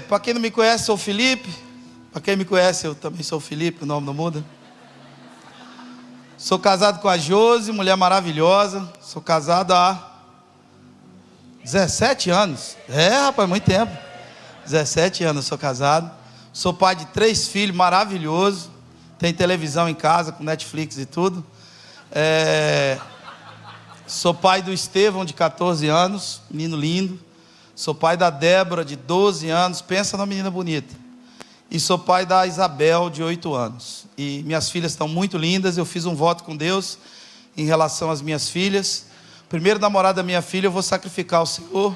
Para quem não me conhece, sou o Felipe. Para quem me conhece, eu também sou o Felipe, o nome não muda. Sou casado com a Josi, mulher maravilhosa. Sou casado há 17 anos. Rapaz, muito tempo. 17 anos eu sou casado. Sou pai de 3 filhos, maravilhoso. Tem televisão em casa, com Netflix e tudo. Sou pai do Estevão, de 14 anos, menino lindo. Sou pai da Débora, de 12 anos, pensa numa menina bonita. E sou pai da Isabel, de 8 anos. E minhas filhas estão muito lindas. Eu fiz um voto com Deus em relação às minhas filhas. Primeiro namorado da minha filha, eu vou sacrificar ao Senhor.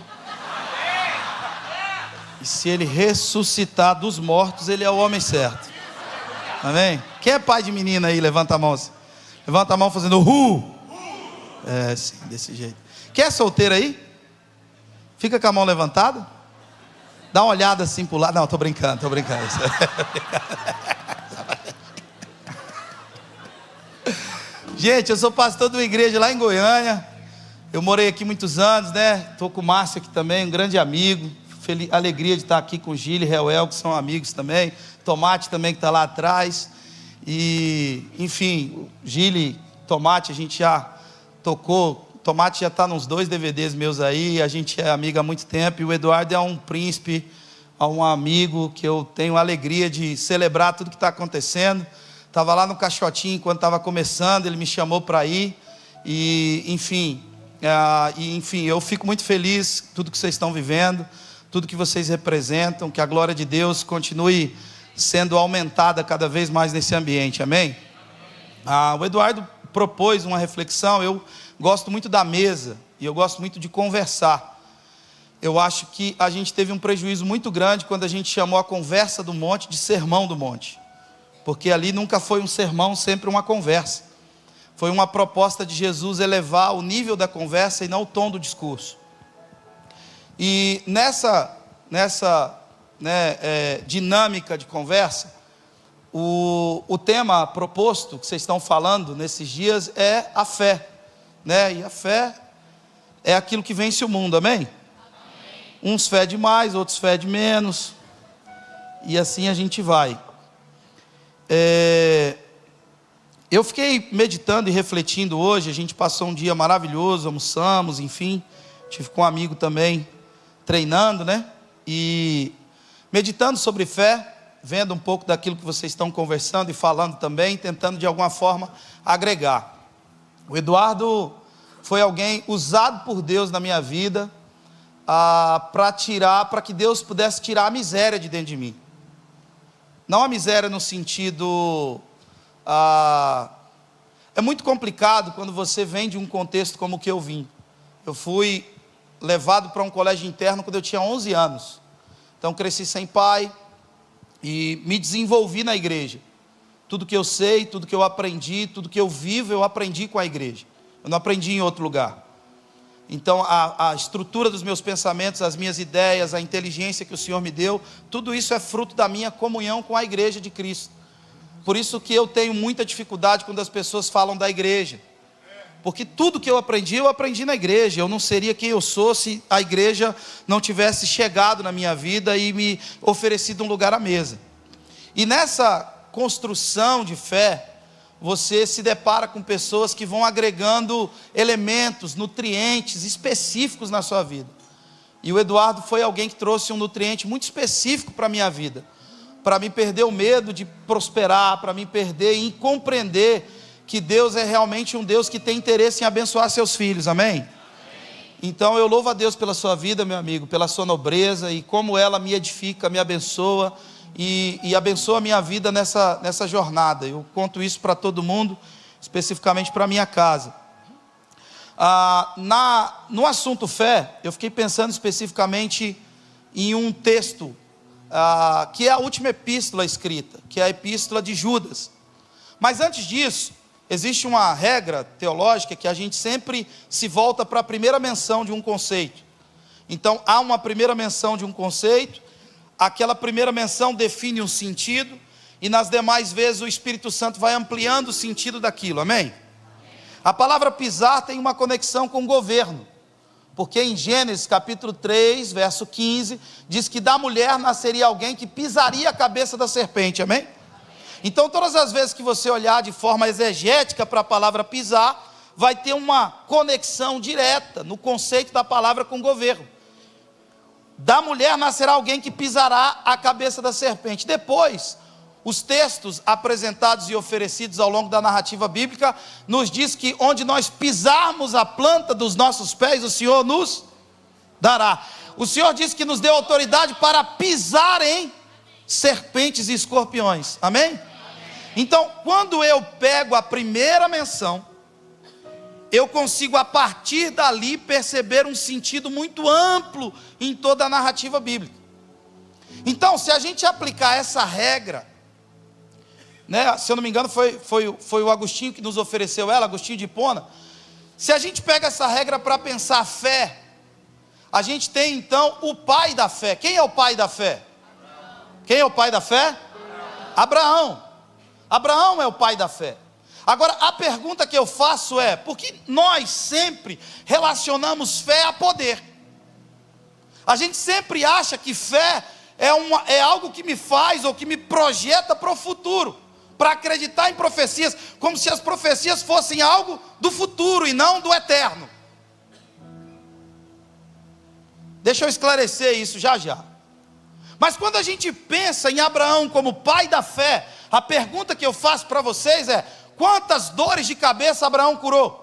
E se ele ressuscitar dos mortos, ele é o homem certo. Amém? Quem é pai de menina aí? Levanta a mão. Levanta a mão fazendo sim, desse jeito. Quem é solteiro aí? Fica com a mão levantada. Dá uma olhada assim pro lado. Não, tô brincando. Gente, eu sou pastor de uma igreja lá em Goiânia. Eu morei aqui muitos anos, né? Estou com o Márcio aqui também, um grande amigo. Alegria de estar aqui com o Gile e Reuel, que são amigos também. Tomate também, que está lá atrás. E, enfim, Gile, Tomate, a gente já tocou. Tomate já está nos 2 DVDs meus aí. A gente é amigo há muito tempo. E o Eduardo é um príncipe, é um amigo que eu tenho a alegria de celebrar tudo que está acontecendo. Estava lá no Caixotinho quando estava começando, ele me chamou para ir. E, enfim, eu fico muito feliz com tudo que vocês estão vivendo, tudo que vocês representam, que a glória de Deus continue sendo aumentada cada vez mais nesse ambiente, amém? O Eduardo propôs uma reflexão. Eu gosto muito da mesa e eu gosto muito de conversar. Eu acho que a gente teve um prejuízo muito grande quando a gente chamou a conversa do monte de sermão do monte, porque ali nunca foi um sermão, sempre uma conversa. Foi uma proposta de Jesus elevar o nível da conversa e não o tom do discurso. E nessa dinâmica de conversa, o tema proposto que vocês estão falando nesses dias é a fé, né? E a fé é aquilo que vence o mundo, amém? Uns fé de mais, outros fé de menos, e assim a gente vai. Eu fiquei meditando e refletindo hoje. A gente passou um dia maravilhoso, almoçamos, enfim, tive com um amigo também treinando, né? E meditando sobre fé, vendo um pouco daquilo que vocês estão conversando e falando também, tentando de alguma forma agregar. O Eduardo foi alguém usado por Deus na minha vida para que Deus pudesse tirar a miséria de dentro de mim. Não a miséria no sentido... é muito complicado quando você vem de um contexto como o que eu vim. Eu fui levado para um colégio interno quando eu tinha 11 anos. Então cresci sem pai e me desenvolvi na igreja. Tudo que eu sei, tudo que eu aprendi, tudo que eu vivo, eu aprendi com a igreja. Eu não aprendi em outro lugar. Então a estrutura dos meus pensamentos, as minhas ideias, a inteligência que o Senhor me deu, tudo isso é fruto da minha comunhão com a igreja de Cristo. Por isso que eu tenho muita dificuldade quando as pessoas falam da igreja. Porque tudo que eu aprendi na igreja. Eu não seria quem eu sou se a igreja não tivesse chegado na minha vida e me oferecido um lugar à mesa. E nessa construção de fé, você se depara com pessoas que vão agregando elementos, nutrientes específicos na sua vida. E o Eduardo foi alguém que trouxe um nutriente muito específico para a minha vida, para me perder o medo de prosperar, para me perder em compreender que Deus é realmente um Deus que tem interesse em abençoar seus filhos, amém? Então eu louvo a Deus pela sua vida, meu amigo, pela sua nobreza e como ela me edifica, me abençoa e abençoa a minha vida nessa jornada. Eu conto isso para todo mundo, especificamente para a minha casa. No assunto fé, eu fiquei pensando especificamente em um texto que é a última epístola escrita, que é a epístola de Judas. Mas antes disso, existe uma regra teológica que a gente sempre se volta para a primeira menção de um conceito. Então há uma primeira menção de um conceito, aquela primeira menção define um sentido, e nas demais vezes o Espírito Santo vai ampliando o sentido daquilo, amém? A palavra pisar tem uma conexão com governo. Porque em Gênesis capítulo 3, verso 15, diz que da mulher nasceria alguém que pisaria a cabeça da serpente, amém? Então todas as vezes que você olhar de forma exegética para a palavra pisar, vai ter uma conexão direta no conceito da palavra com governo. Da mulher nascerá alguém que pisará a cabeça da serpente. Depois, os textos apresentados e oferecidos ao longo da narrativa bíblica nos diz que onde nós pisarmos a planta dos nossos pés, o Senhor nos dará. O Senhor diz que nos deu autoridade para pisar em serpentes e escorpiões, amém? Então, quando eu pego a primeira menção, eu consigo a partir dali perceber um sentido muito amplo em toda a narrativa bíblica. Então, se a gente aplicar essa regra, né, se eu não me engano foi o Agostinho que nos ofereceu ela, Agostinho de Hipona. Se a gente pega essa regra para pensar fé, a gente tem então o pai da fé. Quem é o pai da fé? Quem é o pai da fé? Abraão. Abraão é o pai da fé. Agora, a pergunta que eu faço é: por que nós sempre relacionamos fé a poder? A gente sempre acha que fé é algo que me faz ou que me projeta para o futuro, para acreditar em profecias, como se as profecias fossem algo do futuro e não do eterno. Deixa eu esclarecer isso já já. Mas quando a gente pensa em Abraão como pai da fé, a pergunta que eu faço para vocês é: quantas dores de cabeça Abraão curou?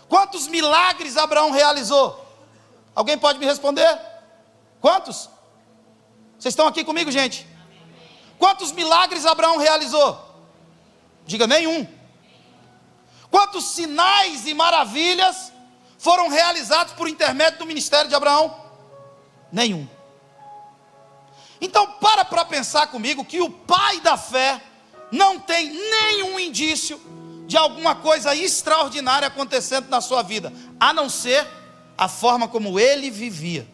Quantos milagres Abraão realizou? Alguém pode me responder? Quantos? Vocês estão aqui comigo, gente? Quantos milagres Abraão realizou? Diga: nenhum. Quantos sinais e maravilhas foram realizados por intermédio do ministério de Abraão? Nenhum. Então para pensar comigo que o pai da fé não tem nenhum indício de alguma coisa extraordinária acontecendo na sua vida, a não ser a forma como ele vivia.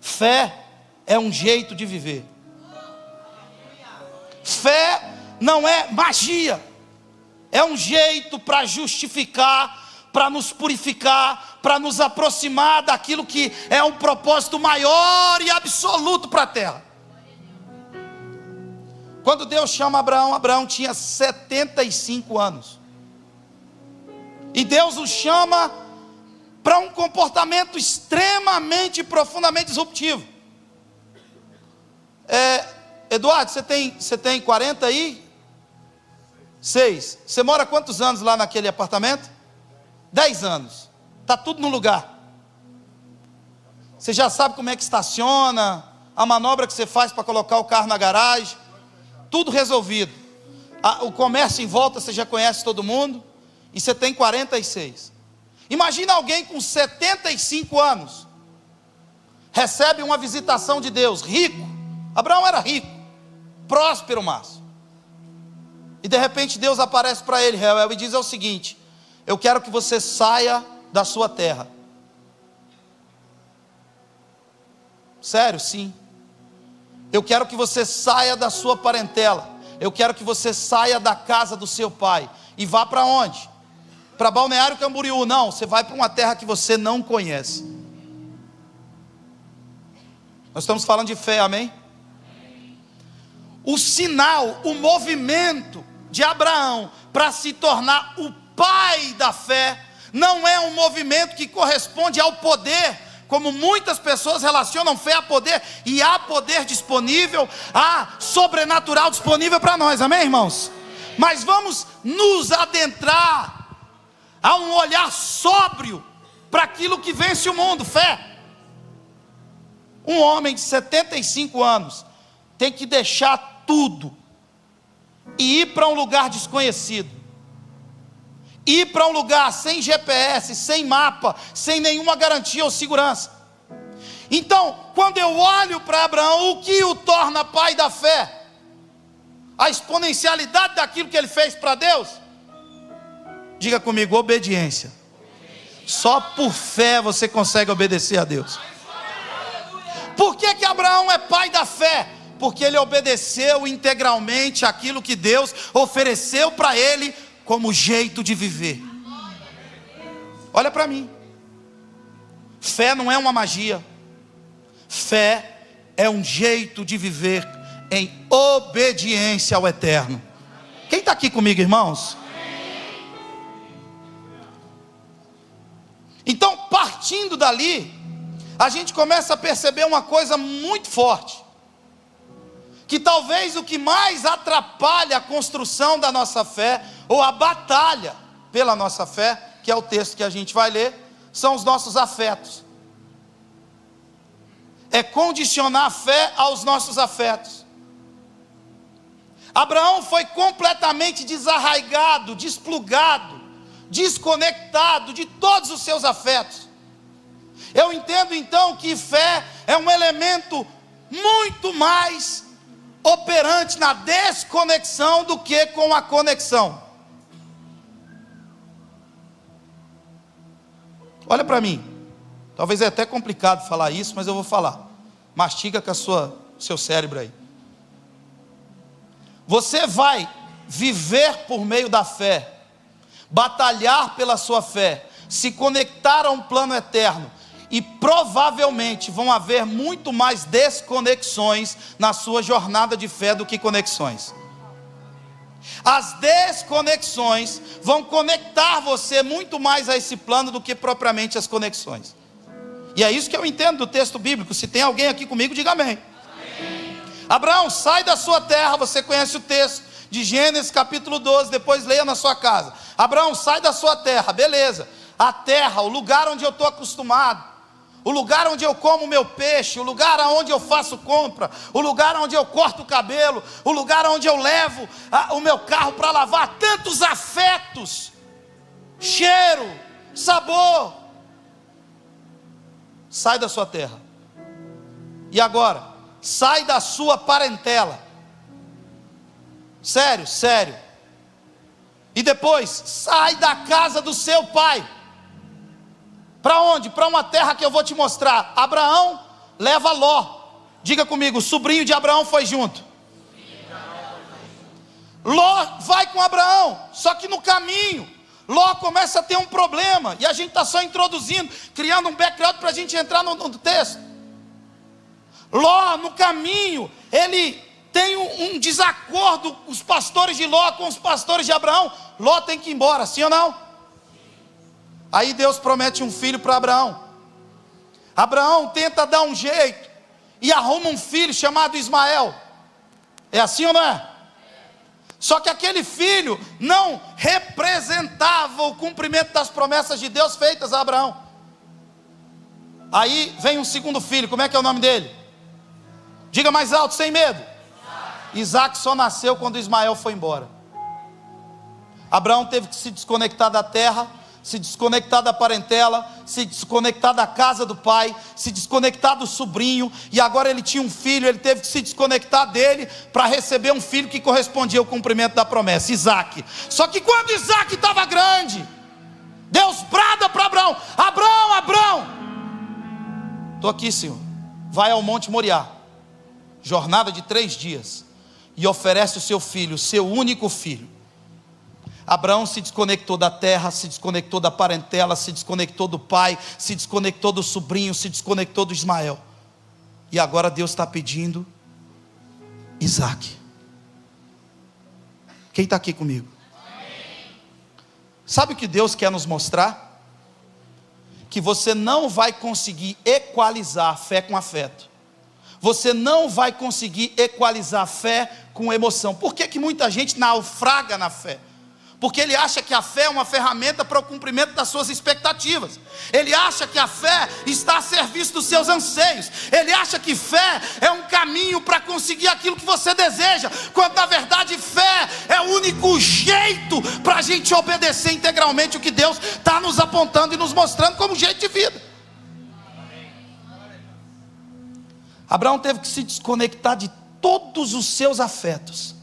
Fé é um jeito de viver. Fé não é magia, é um jeito para justificar, para nos purificar, para nos aproximar daquilo que é um propósito maior e absoluto para a terra. Quando Deus chama Abraão, Abraão tinha 75 anos. E Deus o chama para um comportamento extremamente, profundamente disruptivo. Eduardo, você tem 46? Você mora quantos anos lá naquele apartamento? 10 anos. Está tudo no lugar. Você já sabe como é que estaciona, a manobra que você faz para colocar o carro na garagem. Tudo resolvido. O comércio em volta você já conhece todo mundo. E você tem 46. Imagina alguém com 75 anos. Recebe uma visitação de Deus, rico. Abraão era rico, próspero, mas. E de repente Deus aparece para ele, e diz o seguinte: eu quero que você saia da sua terra. Sério? Sim. Eu quero que você saia da sua parentela. Eu quero que você saia da casa do seu pai. E vá para onde? Para Balneário Camboriú. Não, você vai para uma terra que você não conhece. Nós estamos falando de fé, amém? O sinal, o movimento de Abraão para se tornar o pai da fé, não é um movimento que corresponde ao poder, como muitas pessoas relacionam fé a poder, e há poder disponível, há sobrenatural disponível para nós, amém, irmãos? Mas vamos nos adentrar a um olhar sóbrio para aquilo que vence o mundo, fé. Um homem de 75 anos tem que deixar tudo e ir para um lugar desconhecido, ir para um lugar sem GPS, sem mapa, sem nenhuma garantia ou segurança. Então, quando eu olho para Abraão, o que o torna pai da fé? A exponencialidade daquilo que ele fez para Deus? Diga comigo: obediência. Só por fé você consegue obedecer a Deus. Por que Abraão é pai da fé? Porque ele obedeceu integralmente aquilo que Deus ofereceu para ele como jeito de viver. Olha para mim. Fé não é uma magia. Fé é um jeito de viver em obediência ao Eterno. Quem está aqui comigo, irmãos? Então, partindo dali, a gente começa a perceber uma coisa muito forte, que talvez o que mais atrapalha a construção da nossa fé, ou a batalha pela nossa fé, que é o texto que a gente vai ler, são os nossos afetos. É condicionar a fé aos nossos afetos. Abraão foi completamente desarraigado, desplugado, desconectado de todos os seus afetos. Eu entendo então que fé é um elemento muito mais operante na desconexão do que com a conexão. Olha para mim, talvez é até complicado falar isso, mas eu vou falar. Mastiga com seu cérebro aí. Você vai viver por meio da fé, batalhar pela sua fé, se conectar a um plano eterno, e provavelmente vão haver muito mais desconexões na sua jornada de fé do que conexões. As desconexões vão conectar você muito mais a esse plano do que propriamente as conexões. E é isso que eu entendo do texto bíblico. Se tem alguém aqui comigo, diga amém. Amém. Abraão, sai da sua terra. Você conhece o texto de Gênesis capítulo 12, depois leia na sua casa. Abraão, sai da sua terra, beleza. A terra, o lugar onde eu estou acostumado, o lugar onde eu como o meu peixe, o lugar onde eu faço compra, o lugar onde eu corto o cabelo, o lugar onde eu levo o meu carro para lavar. Tantos afetos, cheiro, sabor. Sai da sua terra. E agora, sai da sua parentela. Sério, sério. E depois, sai da casa do seu pai. Para onde? Para uma terra que eu vou te mostrar. Abraão leva Ló. Diga comigo, o sobrinho de Abraão foi junto. Ló vai com Abraão. Só que no caminho, Ló começa a ter um problema. E a gente está só introduzindo, criando um background para a gente entrar no texto. Ló, no caminho, ele tem um desacordo, os pastores de Ló com os pastores de Abraão. Ló tem que ir embora, sim ou não? Aí Deus promete um filho para Abraão. Abraão tenta dar um jeito e arruma um filho chamado Ismael. É assim ou não é? Só que aquele filho não representava o cumprimento das promessas de Deus feitas a Abraão. Aí vem um segundo filho. Como é que é o nome dele? Diga mais alto, sem medo. Isaac só nasceu quando Ismael foi embora. Abraão teve que se desconectar da terra, se desconectar da parentela, se desconectar da casa do pai, se desconectar do sobrinho, e agora ele tinha um filho, ele teve que se desconectar dele, para receber um filho que correspondia ao cumprimento da promessa, Isaac. Só que quando Isaac estava grande, Deus brada para Abraão: Abraão, Abraão, estou aqui, Senhor, vai ao Monte Moriá, jornada de 3 dias, e oferece o seu filho, o seu único filho. Abraão se desconectou da terra, se desconectou da parentela, se desconectou do pai, se desconectou do sobrinho, se desconectou do Ismael. E agora Deus está pedindo Isaac. Quem está aqui comigo? Sabe o que Deus quer nos mostrar? Que você não vai conseguir equalizar a fé com afeto. Você não vai conseguir equalizar a fé com emoção. Por que muita gente naufraga na fé? Porque ele acha que a fé é uma ferramenta para o cumprimento das suas expectativas. Ele acha que a fé está a serviço dos seus anseios. Ele acha que fé é um caminho para conseguir aquilo que você deseja, quando na verdade fé é o único jeito para a gente obedecer integralmente o que Deus está nos apontando e nos mostrando como jeito de vida. Abraão teve que se desconectar de todos os seus afetos.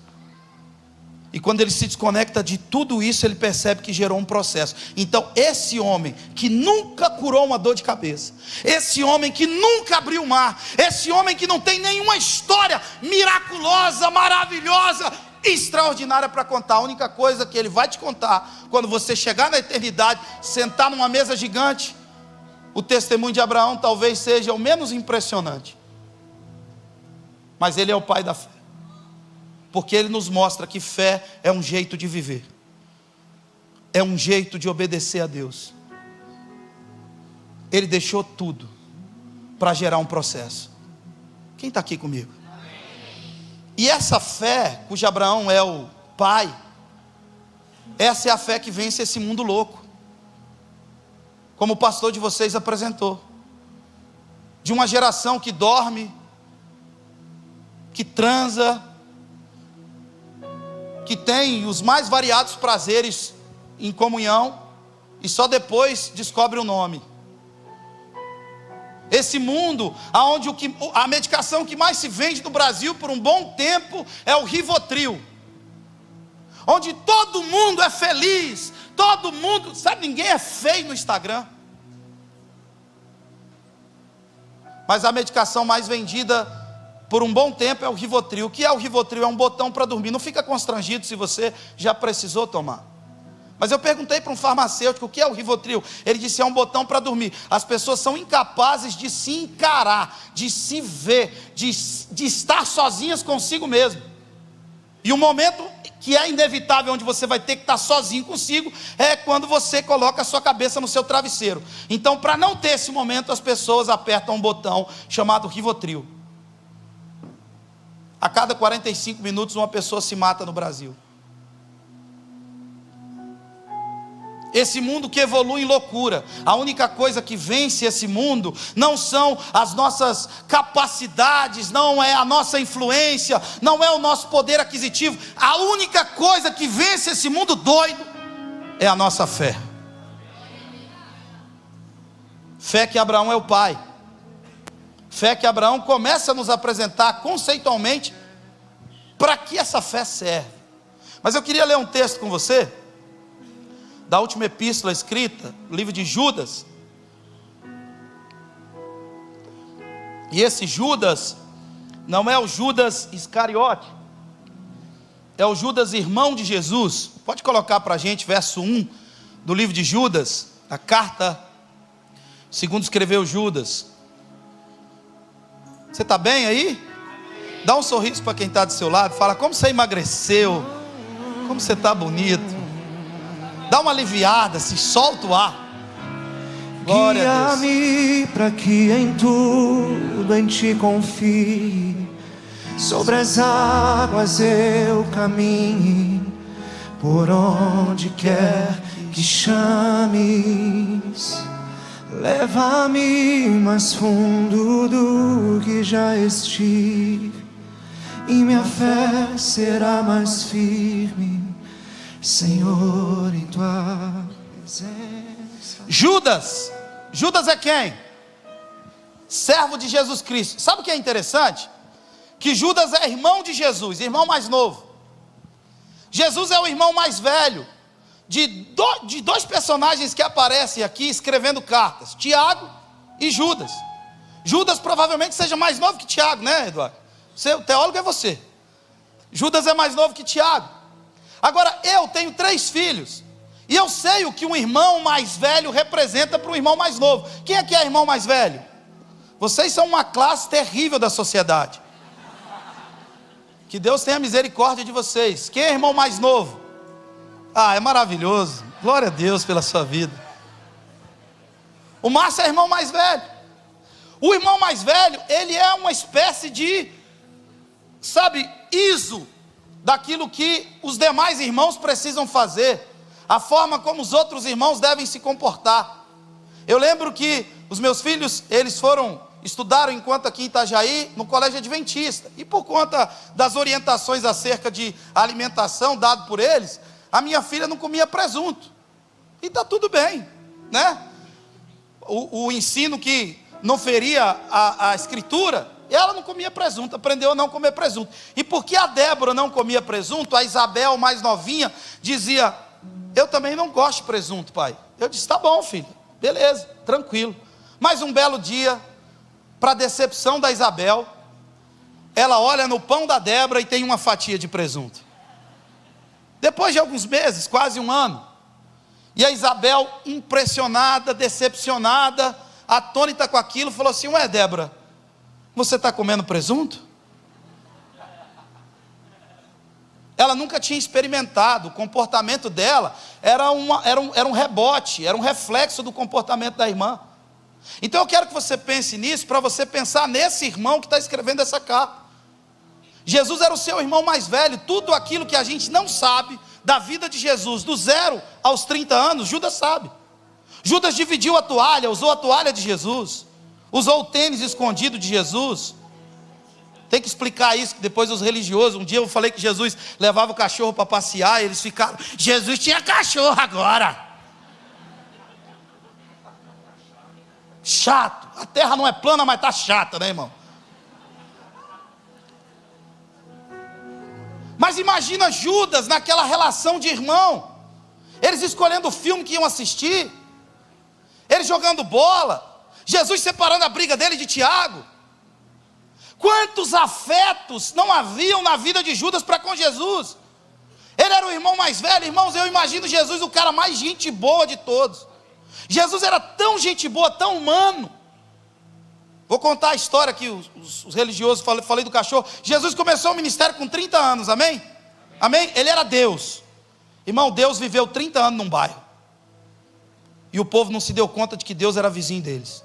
E quando ele se desconecta de tudo isso, ele percebe que gerou um processo. Então esse homem que nunca curou uma dor de cabeça, esse homem que nunca abriu o mar, esse homem que não tem nenhuma história miraculosa, maravilhosa, extraordinária para contar. A única coisa que ele vai te contar, quando você chegar na eternidade, sentar numa mesa gigante, o testemunho de Abraão talvez seja o menos impressionante. Mas ele é o pai da fé. Porque ele nos mostra que fé é um jeito de viver. É um jeito de obedecer a Deus. Ele deixou tudo para gerar um processo. Quem está aqui comigo? E essa fé, cujo Abraão é o pai, essa é a fé que vence esse mundo louco. Como o pastor de vocês apresentou. De uma geração que dorme, que transa, que tem os mais variados prazeres em comunhão, e só depois descobre o nome. Esse mundo, onde a medicação que mais se vende no Brasil por um bom tempo é o Rivotril, onde todo mundo é feliz, todo mundo, sabe, ninguém é feio no Instagram, mas a medicação mais vendida por um bom tempo é o Rivotril. O que é o Rivotril? É um botão para dormir. Não fica constrangido se você já precisou tomar. Mas eu perguntei para um farmacêutico o que é o Rivotril. Ele disse: é um botão para dormir. As pessoas são incapazes de se encarar, de se ver, de estar sozinhas consigo mesmo. E o momento que é inevitável, onde você vai ter que estar sozinho consigo, é quando você coloca a sua cabeça no seu travesseiro. Então, para não ter esse momento, as pessoas apertam um botão chamado Rivotril. A cada 45 minutos uma pessoa se mata no Brasil. Esse mundo que evolui em loucura, a única coisa que vence esse mundo não são as nossas capacidades, não é a nossa influência, não é o nosso poder aquisitivo. A única coisa que vence esse mundo doido é a nossa fé. Fé que Abraão é o pai. Fé que Abraão começa a nos apresentar conceitualmente para que essa fé serve. Mas eu queria ler um texto com você, da última epístola escrita, o livro de Judas. E esse Judas não é o Judas Iscariote, é o Judas irmão de Jesus. Pode colocar para a gente verso 1 do livro de Judas, a carta segundo escreveu Judas. Você está bem aí? Dá um sorriso para quem está do seu lado, fala: como você emagreceu, como você está bonito. Dá uma aliviada, se solta o ar. Glória a Deus. Guia-me para que em tudo em ti confie, sobre as águas eu caminhe, por onde quer que chames. Leva-me mais fundo do que já estive, e minha fé será mais firme, Senhor, em tua presença. Judas é quem? Servo de Jesus Cristo. Sabe o que é interessante? Que Judas é irmão de Jesus, irmão mais novo. Jesus é o irmão mais velho de dois personagens que aparecem aqui escrevendo cartas: Tiago e Judas. Judas provavelmente seja mais novo que Tiago, né, Eduardo? O teólogo é você. Judas é mais novo que Tiago. Agora, eu tenho 3 filhos, e eu sei o que um irmão mais velho representa para um irmão mais novo. Quem é que é irmão mais velho? Vocês são uma classe terrível da sociedade. Que Deus tenha misericórdia de vocês. Quem é irmão mais novo? Ah, é maravilhoso. Glória a Deus pela sua vida. O Márcio é irmão mais velho. O irmão mais velho, ele é uma espécie de, ISO daquilo que os demais irmãos precisam fazer, a forma como os outros irmãos devem se comportar. Eu lembro que os meus filhos, eles estudaram enquanto aqui em Itajaí, no colégio adventista, e por conta das orientações acerca de alimentação dado por eles, a minha filha não comia presunto, e está tudo bem, né? O ensino que não feria a escritura, ela não comia presunto, aprendeu a não comer presunto. E porque a Débora não comia presunto, a Isabel, mais novinha, dizia: eu também não gosto de presunto, pai. Eu disse: tá bom, filho, beleza, tranquilo. Mas um belo dia, para decepção da Isabel, ela olha no pão da Débora e tem uma fatia de presunto. Depois de alguns meses, quase um ano, e a Isabel, impressionada, decepcionada, atônita com aquilo, falou assim: ué, Débora, você está comendo presunto? Ela nunca tinha experimentado. O comportamento dela era um rebote, era um reflexo do comportamento da irmã. Então eu quero que você pense nisso, para você pensar nesse irmão que está escrevendo essa carta. Jesus era o seu irmão mais velho. Tudo aquilo que a gente não sabe da vida de Jesus, do 0 aos 30 anos, Judas sabe. Judas dividiu a toalha, usou a toalha de Jesus, usou o tênis escondido de Jesus. Tem que explicar isso, que depois os religiosos, um dia eu falei que Jesus levava o cachorro para passear, e eles ficaram: Jesus tinha cachorro agora. Chato, a terra não é plana, mas está chata, né, irmão? Mas imagina Judas naquela relação de irmão, eles escolhendo o filme que iam assistir, eles jogando bola, Jesus separando a briga dele de Tiago. Quantos afetos não haviam na vida de Judas para com Jesus? Ele era o irmão mais velho. Irmãos, eu imagino Jesus o cara mais gente boa de todos. Jesus era tão gente boa, tão humano. Vou contar a história que os religiosos, falei do cachorro. Jesus começou o ministério com 30 anos, amém? Amém? Ele era Deus. Irmão, Deus viveu 30 anos num bairro, e o povo não se deu conta de que Deus era vizinho deles.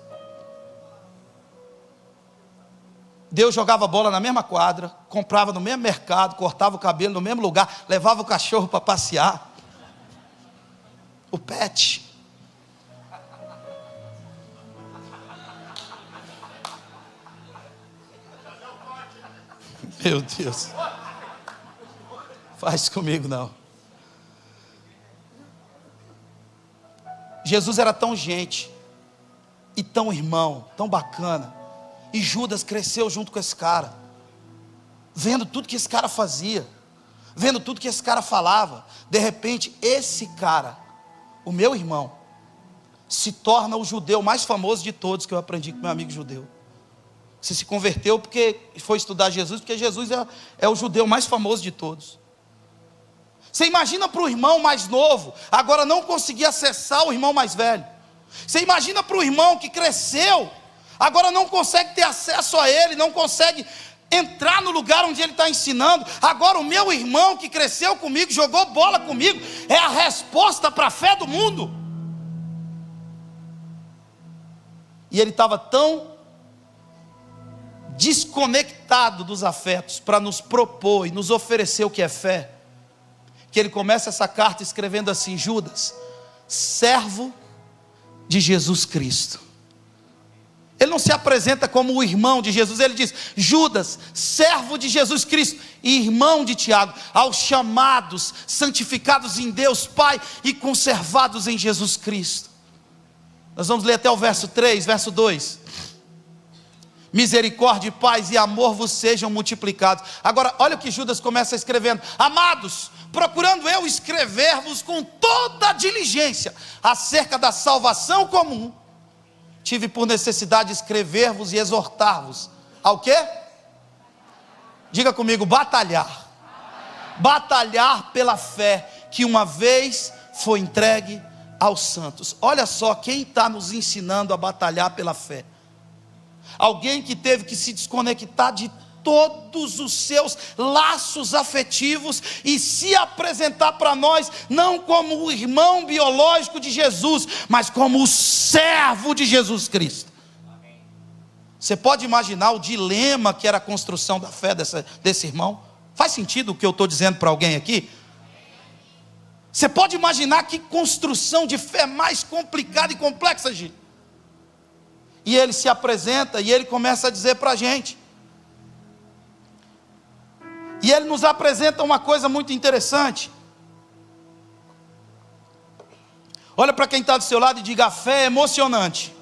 Deus jogava bola na mesma quadra, comprava no mesmo mercado, cortava o cabelo no mesmo lugar, levava o cachorro para passear. O pet. Meu Deus. Faz comigo não. Jesus era tão gente, e tão irmão, tão bacana. E Judas cresceu junto com esse cara, vendo tudo que esse cara fazia, vendo tudo que esse cara falava. De repente, esse cara, o meu irmão, se torna o judeu mais famoso de todos, que eu aprendi com meu amigo judeu. Você se converteu porque foi estudar Jesus, porque Jesus é o judeu mais famoso de todos. Você imagina para o irmão mais novo, agora não conseguir acessar o irmão mais velho. Você imagina para o irmão que cresceu, agora não consegue ter acesso a ele, não consegue entrar no lugar onde ele está ensinando. Agora o meu irmão que cresceu comigo, jogou bola comigo, é a resposta para a fé do mundo. E ele estava tão desconectado dos afetos para nos propor e nos oferecer o que é fé, que ele começa essa carta escrevendo assim: Judas, servo de Jesus Cristo. Ele não se apresenta como o irmão de Jesus, ele diz: Judas, servo de Jesus Cristo e irmão de Tiago, aos chamados, santificados em Deus Pai e conservados em Jesus Cristo. Nós vamos ler até o verso 3, verso 2. Misericórdia, paz e amor vos sejam multiplicados. Agora, olha o que Judas começa escrevendo: amados, procurando eu escrever-vos com toda a diligência acerca da salvação comum, tive por necessidade escrever-vos e exortar-vos ao quê? Diga comigo: batalhar. Batalhar pela fé que uma vez foi entregue aos santos. Olha só quem está nos ensinando a batalhar pela fé. Alguém que teve que se desconectar de todos os seus laços afetivos e se apresentar para nós não como o irmão biológico de Jesus, mas como o servo de Jesus Cristo. Você pode imaginar o dilema que era a construção da fé desse irmão? Faz sentido o que eu estou dizendo para alguém aqui? Você pode imaginar que construção de fé mais complicada e complexa, Gil? E ele se apresenta e ele começa a dizer para a gente. E ele nos apresenta uma coisa muito interessante. Olha para quem está do seu lado e diga: a fé é emocionante,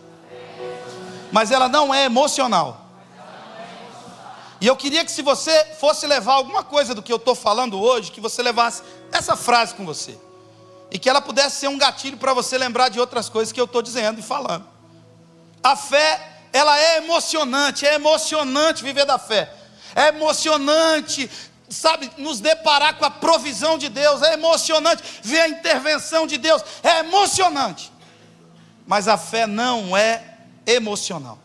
mas ela não é emocional. E eu queria que, se você fosse levar alguma coisa do que eu estou falando hoje, que você levasse essa frase com você, e que ela pudesse ser um gatilho para você lembrar de outras coisas que eu estou dizendo e falando. A fé, ela é emocionante viver da fé. É emocionante sabe, nos deparar com a provisão de Deus. É emocionante ver a intervenção de Deus, é emocionante. Mas a fé não é emocional.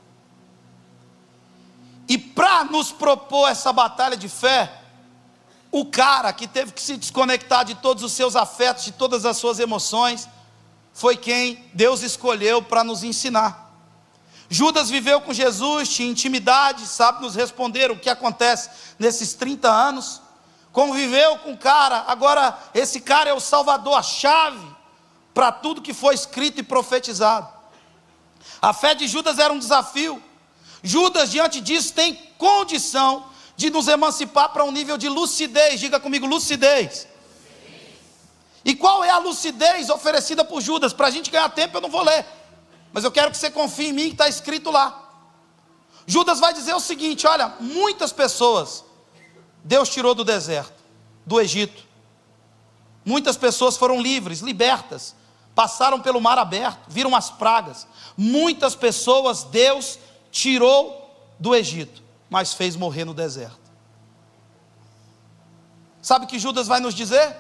E para nos propor essa batalha de fé, o cara que teve que se desconectar de todos os seus afetos, de todas as suas emoções, foi quem Deus escolheu para nos ensinar. Judas viveu com Jesus, tinha intimidade, sabe nos responder o que acontece nesses 30 anos. Conviveu com o cara, agora esse cara é o Salvador, a chave para tudo que foi escrito e profetizado. A fé de Judas era um desafio. Judas, diante disso, tem condição de nos emancipar para um nível de lucidez. Diga comigo, lucidez. E qual é a lucidez oferecida por Judas? Para a gente ganhar tempo eu não vou ler, mas eu quero que você confie em mim, que está escrito lá. Judas vai dizer o seguinte: olha, muitas pessoas Deus tirou do deserto, do Egito. Muitas pessoas foram livres, libertas, passaram pelo mar aberto, viram as pragas. Muitas pessoas Deus tirou do Egito, mas fez morrer no deserto. Sabe o que Judas vai nos dizer?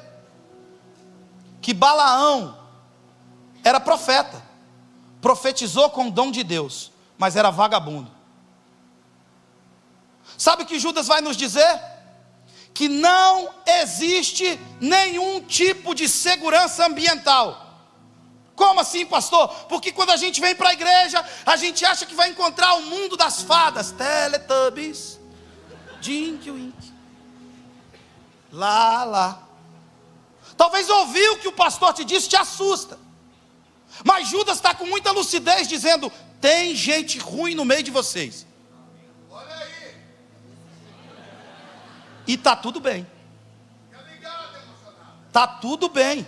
Que Balaão era profeta, profetizou com o dom de Deus, mas era vagabundo. Sabe o que Judas vai nos dizer? Que não existe nenhum tipo de segurança ambiental. Como assim, pastor? Porque quando a gente vem para a igreja, a gente acha que vai encontrar o mundo das fadas, Teletubbies, Dinky Wink, lá. Talvez ouvir o que o pastor te disse te assusta, mas Judas está com muita lucidez dizendo: tem gente ruim no meio de vocês. Olha aí. E está tudo bem. Está tudo bem.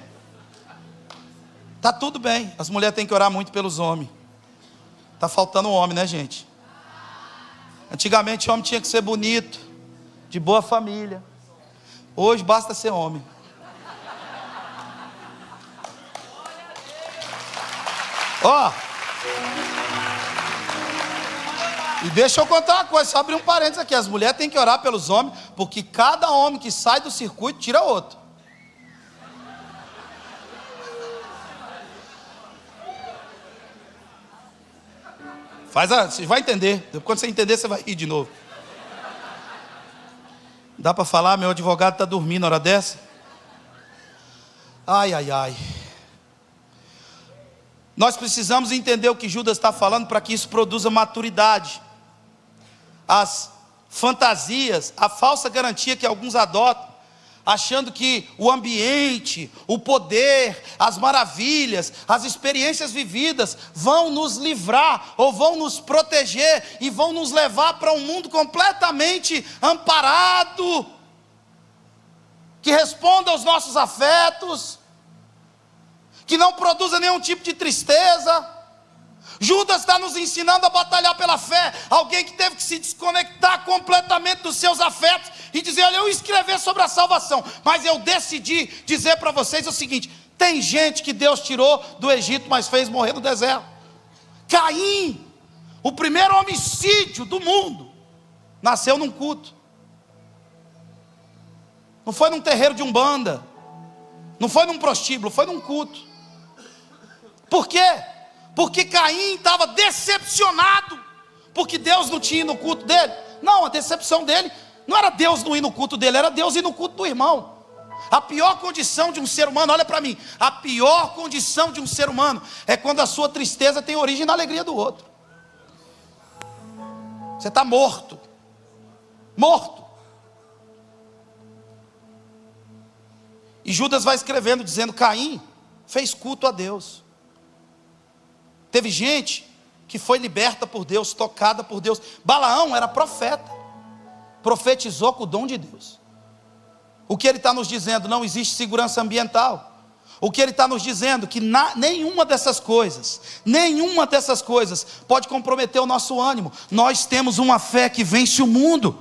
Está tudo bem. As mulheres têm que orar muito pelos homens. Está faltando homem, né, gente? Antigamente o homem tinha que ser bonito, de boa família. Hoje basta ser homem. Ó, e deixa eu contar uma coisa, só abrir um parênteses aqui. As mulheres têm que orar pelos homens, porque cada homem que sai do circuito tira outro. Você vai entender. Quando você entender, você vai rir de novo. Dá para falar? Meu advogado está dormindo na hora dessa. Ai. Nós precisamos entender o que Judas está falando para que isso produza maturidade. As fantasias, a falsa garantia que alguns adotam, achando que o ambiente, o poder, as maravilhas, as experiências vividas vão nos livrar ou vão nos proteger e vão nos levar para um mundo completamente amparado, que responda aos nossos afetos, que não produza nenhum tipo de tristeza. Judas está nos ensinando a batalhar pela fé. Alguém que teve que se desconectar completamente dos seus afetos e dizer: olha, eu escrever sobre a salvação, mas eu decidi dizer para vocês o seguinte: tem gente que Deus tirou do Egito, mas fez morrer no deserto. Caim, o primeiro homicídio do mundo, nasceu num culto. Não foi num terreiro de umbanda, não foi num prostíbulo, foi num culto. Por quê? Porque Caim estava decepcionado, porque Deus não tinha ido no culto dele. Não, a decepção dele não era Deus não ir no culto dele, era Deus ir no culto do irmão. A pior condição de um ser humano, olha para mim, a pior condição de um ser humano é quando a sua tristeza tem origem na alegria do outro. Você está morto. E Judas vai escrevendo dizendo: Caim fez culto a Deus. Teve gente que foi liberta por Deus, tocada por Deus. Balaão era profeta, profetizou com o dom de Deus. O que ele está nos dizendo? Não existe segurança ambiental. O que ele está nos dizendo? Que nenhuma dessas coisas pode comprometer o nosso ânimo. Nós temos uma fé que vence o mundo.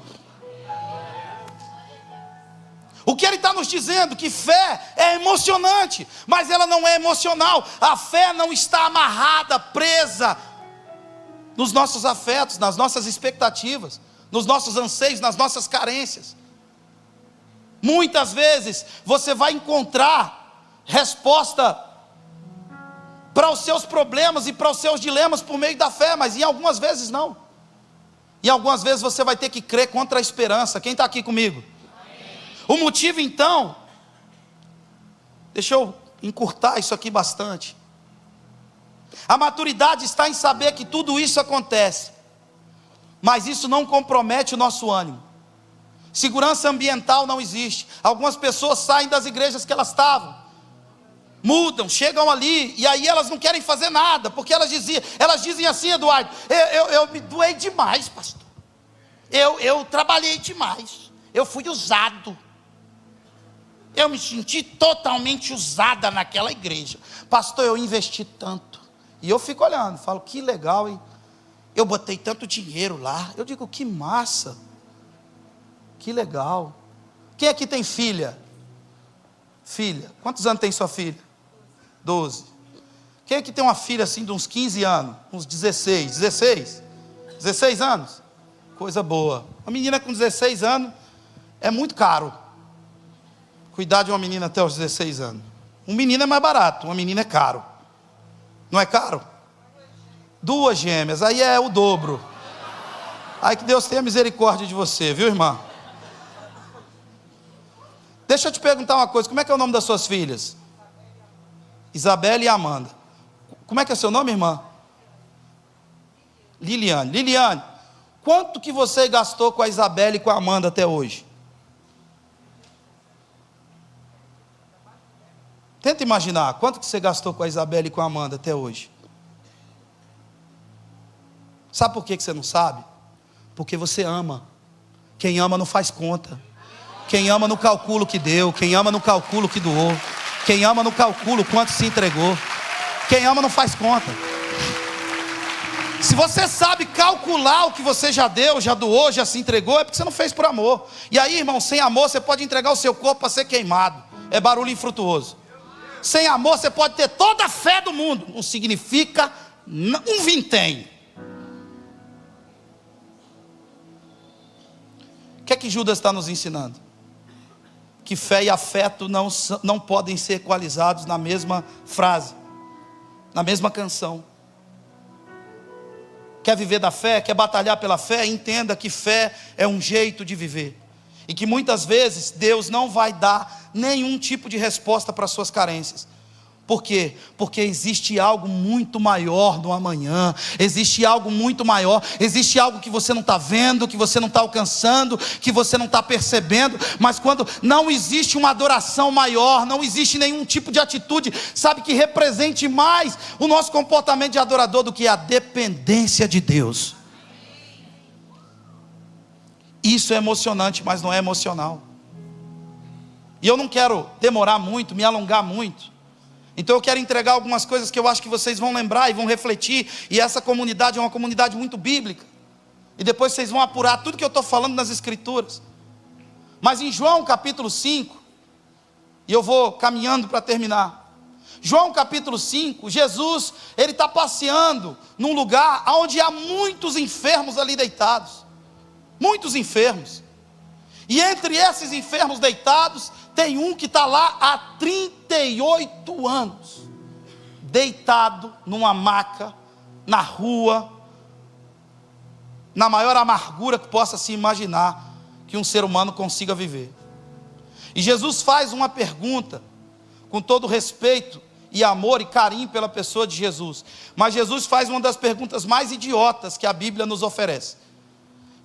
O que ele está nos dizendo? Que fé é emocionante, mas ela não é emocional. A fé não está amarrada, presa nos nossos afetos, nas nossas expectativas, nos nossos anseios, nas nossas carências. Muitas vezes você vai encontrar resposta para os seus problemas e para os seus dilemas por meio da fé, mas em algumas vezes não. E algumas vezes você vai ter que crer contra a esperança. Quem está aqui comigo? O motivo então, deixa eu encurtar isso aqui bastante. A maturidade está em saber que tudo isso acontece, mas isso não compromete o nosso ânimo. Segurança ambiental não existe. Algumas pessoas saem das igrejas que elas estavam, mudam, chegam ali, e aí elas não querem fazer nada, porque elas dizem assim: Eduardo, eu me doei demais, pastor, eu trabalhei demais, eu fui usado, eu me senti totalmente usada naquela igreja, pastor, eu investi tanto. E eu fico olhando, falo: que legal, hein? Eu botei tanto dinheiro lá. Eu digo: que massa, que legal. Quem aqui tem filha? Filha, quantos anos tem sua filha? 12. Quem aqui tem uma filha assim de uns 15 anos? Uns 16 anos? Coisa boa. Uma menina com 16 anos é muito caro cuidar de uma menina até os 16 anos. Um menino é mais barato, uma menina é caro. Não é caro? 2 gêmeas, aí é o dobro. Aí que Deus tenha misericórdia de você, viu, irmã? Deixa eu te perguntar uma coisa: como é que é o nome das suas filhas? Isabela e Amanda. Como é que é seu nome, irmã? Liliane. Liliane, quanto que você gastou com a Isabela e com a Amanda até hoje? Tenta imaginar, quanto que você gastou com a Isabela e com a Amanda até hoje? Sabe por que você não sabe? Porque você ama. Quem ama não faz conta. Quem ama não calcula o que deu. Quem ama não calcula o que doou. Quem ama não calcula o quanto se entregou. Quem ama não faz conta. Se você sabe calcular o que você já deu, já doou, já se entregou, é porque você não fez por amor. E aí, irmão, sem amor você pode entregar o seu corpo para ser queimado. É barulho infrutuoso. Sem amor você pode ter toda a fé do mundo, não significa um vintém. O que é que Judas está nos ensinando? Que fé e afeto não podem ser equalizados na mesma frase, na mesma canção. Quer viver da fé? Quer batalhar pela fé? Entenda que fé é um jeito de viver, e que muitas vezes Deus não vai dar nenhum tipo de resposta para as suas carências. Por quê? Porque existe algo muito maior no amanhã, existe algo muito maior, existe algo que você não está vendo, que você não está alcançando, que você não está percebendo. Mas quando não existe uma adoração maior, não existe nenhum tipo de atitude, sabe, que represente mais o nosso comportamento de adorador do que a dependência de Deus. Isso é emocionante, mas não é emocional. E eu não quero demorar muito, me alongar muito. Então eu quero entregar algumas coisas que eu acho que vocês vão lembrar e vão refletir. E essa comunidade é uma comunidade muito bíblica. E depois vocês vão apurar tudo que eu estou falando nas Escrituras. Mas em João capítulo 5, e eu vou caminhando para terminar. João capítulo 5, Jesus, ele está passeando num lugar onde há muitos enfermos ali deitados. Muitos enfermos. E entre esses enfermos deitados, tem um que está lá há 38 anos, deitado numa maca, na rua, na maior amargura que possa se imaginar que um ser humano consiga viver. E Jesus faz uma pergunta, com todo respeito e amor e carinho pela pessoa de Jesus. Mas Jesus faz uma das perguntas mais idiotas que a Bíblia nos oferece.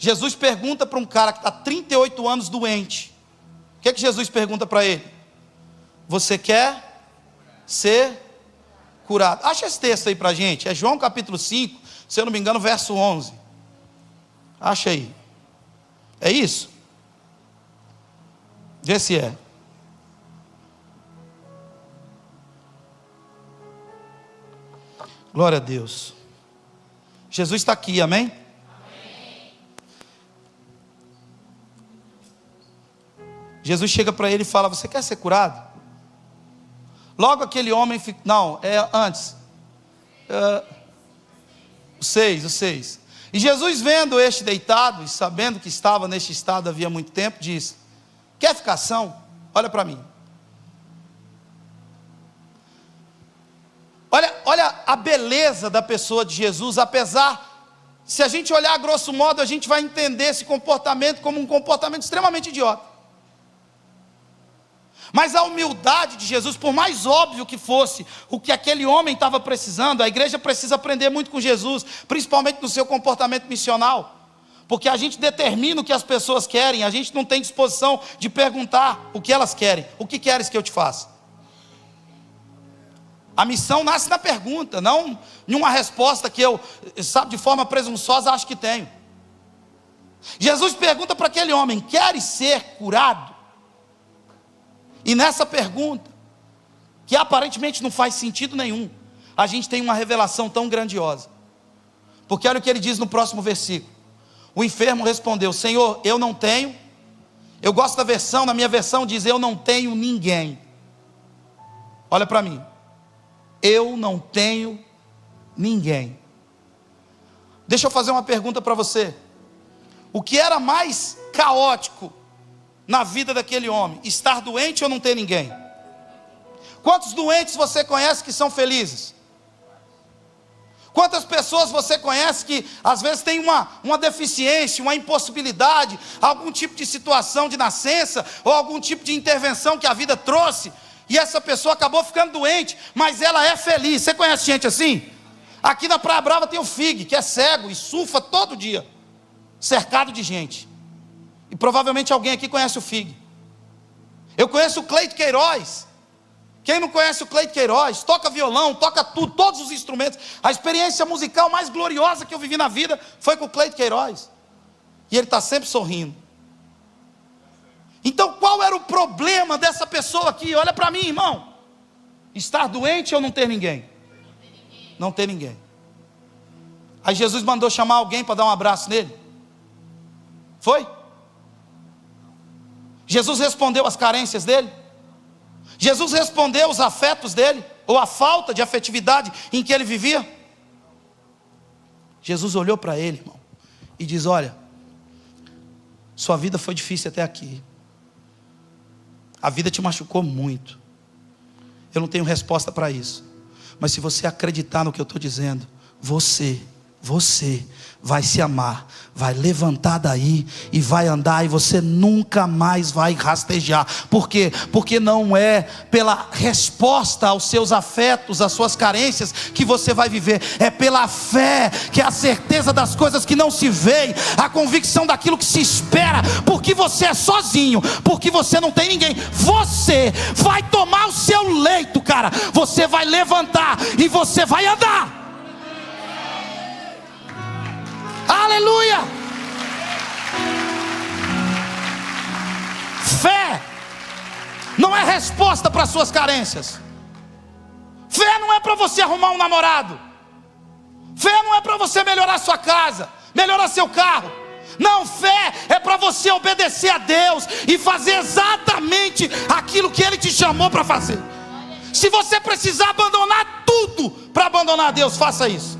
Jesus pergunta para um cara que está 38 anos doente. O que é que Jesus pergunta para ele? Você quer ser curado? Acha esse texto aí para a gente. É João capítulo 5, se eu não me engano, verso 11. Acha aí. É isso? Vê se é. Glória a Deus. Jesus está aqui, amém? Jesus chega para ele e fala: você quer ser curado? Logo aquele homem fica... Não, é antes. O 6. E Jesus, vendo este deitado e sabendo que estava neste estado havia muito tempo, disse: Quer ficar são? Olha para mim. Olha a beleza da pessoa de Jesus, apesar, se a gente olhar a grosso modo, a gente vai entender esse comportamento como um comportamento extremamente idiota. Mas a humildade de Jesus, por mais óbvio que fosse o que aquele homem estava precisando, a igreja precisa aprender muito com Jesus, principalmente no seu comportamento missional, porque a gente determina o que as pessoas querem, a gente não tem disposição de perguntar o que elas querem. O que queres que eu te faça? A missão nasce na pergunta, não em uma resposta que eu, de forma presunçosa, acho que tenho. Jesus pergunta para aquele homem: queres ser curado? E nessa pergunta, que aparentemente não faz sentido nenhum, a gente tem uma revelação tão grandiosa. Porque olha o que ele diz no próximo versículo. O enfermo respondeu: Senhor, eu não tenho. Eu gosto da versão, na minha versão diz: eu não tenho ninguém. Olha para mim. Eu não tenho ninguém. Deixa eu fazer uma pergunta para você. O que era mais caótico na vida daquele homem? Estar doente ou não ter ninguém? Quantos doentes você conhece que são felizes? Quantas pessoas você conhece que às vezes tem uma deficiência, uma impossibilidade, algum tipo de situação de nascença, ou algum tipo de intervenção que a vida trouxe, e essa pessoa acabou ficando doente, mas ela é feliz? Você conhece gente assim? Aqui na Praia Brava tem o Fig, que é cego e surfa todo dia, cercado de gente. E provavelmente alguém aqui conhece o Fig. Eu conheço o Cleito Queiroz. Quem não conhece o Cleito Queiroz? Toca violão, toca tudo, todos os instrumentos. A experiência musical mais gloriosa que eu vivi na vida foi com o Cleito Queiroz. E ele está sempre sorrindo. Então qual era o problema dessa pessoa aqui? Olha para mim, irmão. Estar doente ou não ter ninguém? Não ter ninguém. Aí Jesus mandou chamar alguém para dar um abraço nele. Foi? Jesus respondeu às carências dele? Jesus respondeu os afetos dele? Ou a falta de afetividade em que ele vivia? Jesus olhou para ele, irmão, e diz: olha, sua vida foi difícil até aqui. A vida te machucou muito. Eu não tenho resposta para isso. Mas se você acreditar no que eu estou dizendo, você vai se amar, vai levantar daí e vai andar, e você nunca mais vai rastejar. Por quê? Porque não é pela resposta aos seus afetos, às suas carências, que você vai viver. É pela fé, que é a certeza das coisas que não se veem, a convicção daquilo que se espera. Porque você é sozinho, porque você não tem ninguém. Você vai tomar o seu leito, cara. Você vai levantar e você vai andar. Aleluia! Fé não é resposta para suas carências. Fé não é para você arrumar um namorado. Fé não é para você melhorar sua casa, melhorar seu carro. Não, fé é para você obedecer a Deus e fazer exatamente aquilo que Ele te chamou para fazer. Se você precisar abandonar tudo para abandonar a Deus, faça isso.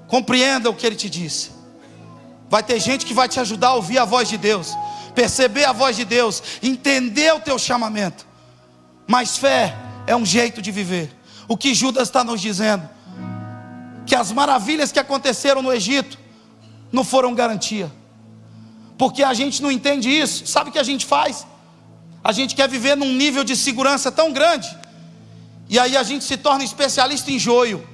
Compreenda o que Ele te disse. Vai ter gente que vai te ajudar a ouvir a voz de Deus, perceber a voz de Deus, entender o teu chamamento. Mas fé é um jeito de viver. O que Judas está nos dizendo? Que as maravilhas que aconteceram no Egito não foram garantia. Porque a gente não entende isso. Sabe o que a gente faz? A gente quer viver num nível de segurança tão grande, e aí a gente se torna especialista em joio.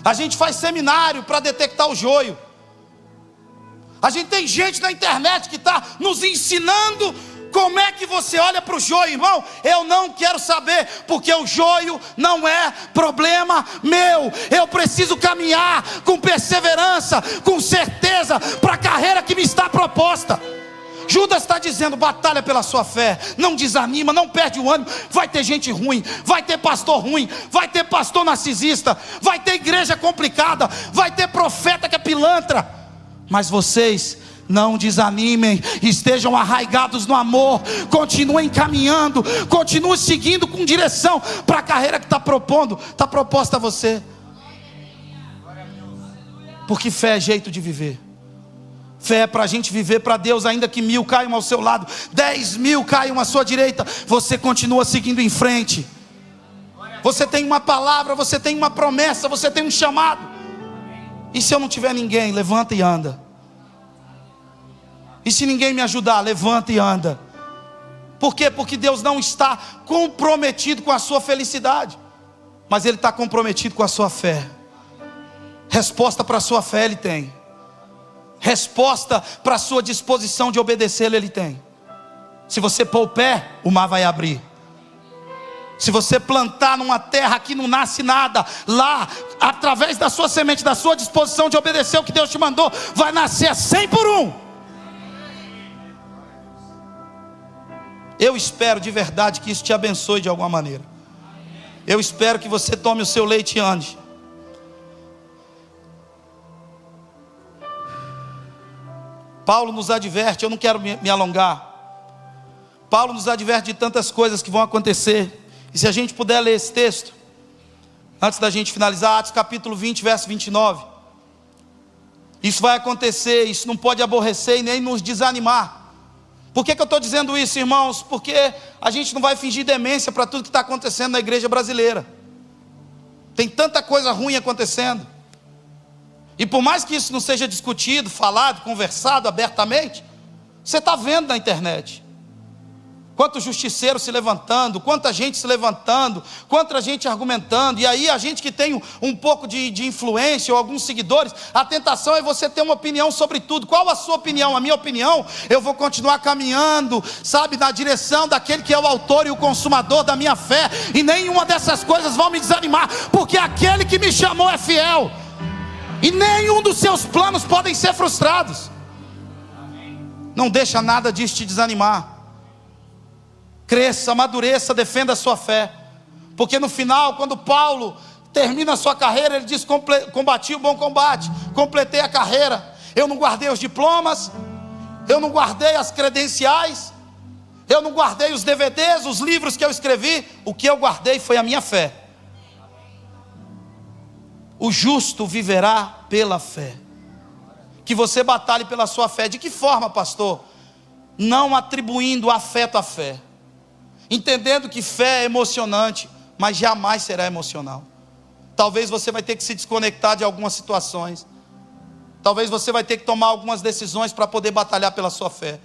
A gente faz seminário para detectar o joio. A gente tem gente na internet que está nos ensinando como é que você olha para o joio. Irmão, eu não quero saber, porque o joio não é problema meu. Eu preciso caminhar com perseverança, com certeza, para a carreira que me está proposta. Judas está dizendo: batalha pela sua fé, não desanima, não perde o ânimo. Vai ter gente ruim, vai ter pastor ruim, vai ter pastor narcisista, vai ter igreja complicada, vai ter profeta que é pilantra. Mas vocês não desanimem, estejam arraigados no amor, continuem caminhando, continuem seguindo com direção para a carreira que está proposta a você. Porque fé é jeito de viver. Fé é para a gente viver para Deus, ainda que 1000 caiam ao seu lado, 10.000 caiam à sua direita, você continua seguindo em frente. Você tem uma palavra, você tem uma promessa, você tem um chamado. E se eu não tiver ninguém, levanta e anda. E se ninguém me ajudar, levanta e anda. Por quê? Porque Deus não está comprometido com a sua felicidade, mas Ele está comprometido com a sua fé. Resposta para a sua fé Ele tem. Resposta para a sua disposição de obedecê-lo Ele tem. Se você pôr o pé, o mar vai abrir. Se você plantar numa terra que não nasce nada, lá, através da sua semente, da sua disposição de obedecer o que Deus te mandou, vai nascer 100 por 1. Eu espero de verdade que isso te abençoe de alguma maneira. Eu espero que você tome o seu leite e ande. Paulo nos adverte, eu não quero me alongar. Paulo nos adverte de tantas coisas que vão acontecer. E se a gente puder ler esse texto, antes da gente finalizar, Atos capítulo 20, verso 29. Isso vai acontecer, isso não pode aborrecer e nem nos desanimar. Por que eu estou dizendo isso, irmãos? Porque a gente não vai fingir demência para tudo que está acontecendo na igreja brasileira. Tem tanta coisa ruim acontecendo. E por mais que isso não seja discutido, falado, conversado abertamente, você está vendo na internet. Quanto justiceiro se levantando, quanta gente se levantando, quanta gente argumentando. E aí a gente que tem um pouco de influência ou alguns seguidores, a tentação é você ter uma opinião sobre tudo. Qual a sua opinião? A minha opinião, eu vou continuar caminhando, sabe, na direção daquele que é o autor e o consumador da minha fé. E nenhuma dessas coisas vão me desanimar, porque aquele que me chamou é fiel. E nenhum dos seus planos podem ser frustrados. Não deixa nada disso te desanimar. Cresça, amadureça, defenda a sua fé. Porque no final, quando Paulo termina a sua carreira, ele diz: combati o bom combate, completei a carreira. Eu não guardei os diplomas, eu não guardei as credenciais, eu não guardei os DVDs, os livros que eu escrevi. O que eu guardei foi a minha fé. O justo viverá pela fé. Que você batalhe pela sua fé. De que forma, pastor? Não atribuindo afeto à fé, entendendo que fé é emocionante, mas jamais será emocional. Talvez você vai ter que se desconectar de algumas situações. Talvez você vai ter que tomar algumas decisões para poder batalhar pela sua fé.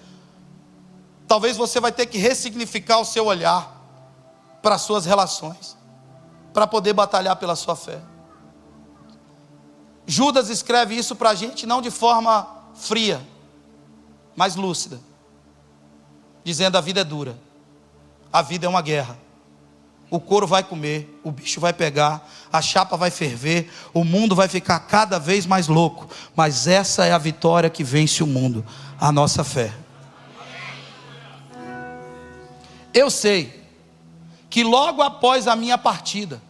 Talvez você vai ter que ressignificar o seu olhar para as suas relações, para poder batalhar pela sua fé. Judas escreve isso para a gente não de forma fria, mas lúcida, dizendo: a vida é dura, a vida é uma guerra, o couro vai comer, o bicho vai pegar, a chapa vai ferver, o mundo vai ficar cada vez mais louco, mas essa é a vitória que vence o mundo, a nossa fé. Eu sei que logo após a minha partida,